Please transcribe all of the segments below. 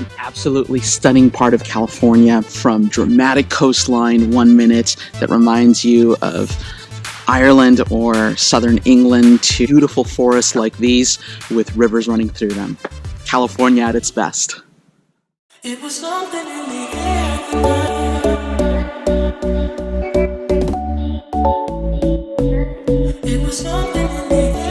An absolutely stunning part of California, from dramatic coastline 1 minute that reminds you of Ireland or southern England to beautiful forests like these with rivers running through them. California at its best. It was something in the air. It was something in the air.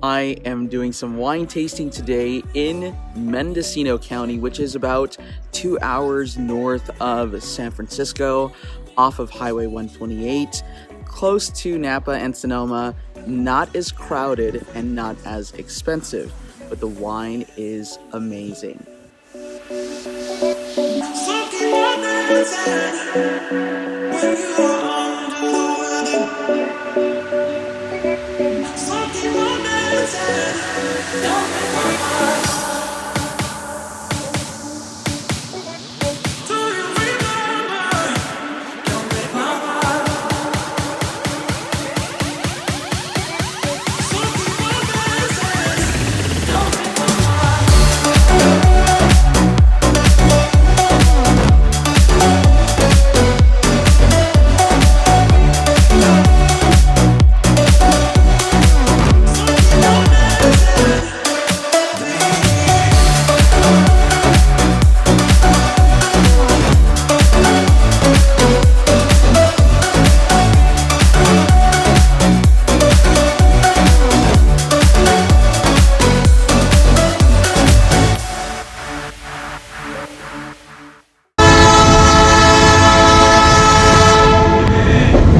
I am doing some wine tasting today in Mendocino County, which is about 2 hours north of San Francisco, off of Highway 128, close to Napa and Sonoma, not as crowded and not as expensive, but the wine is amazing.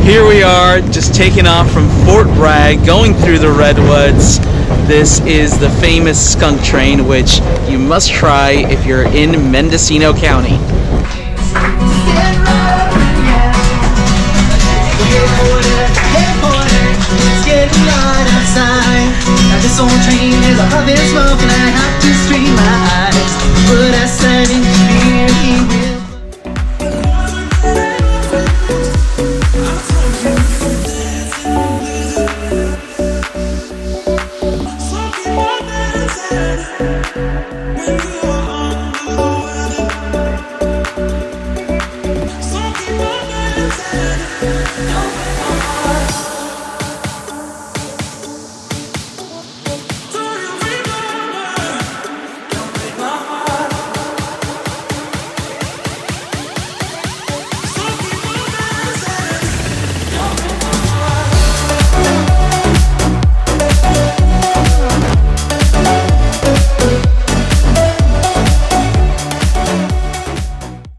Here we are, just taking off from Fort Bragg, going through the redwoods. This is the famous skunk train, which you must try if you're in Mendocino County. This old train is a huff and smoke, and I have to strain my eyes. But I said in fear, he will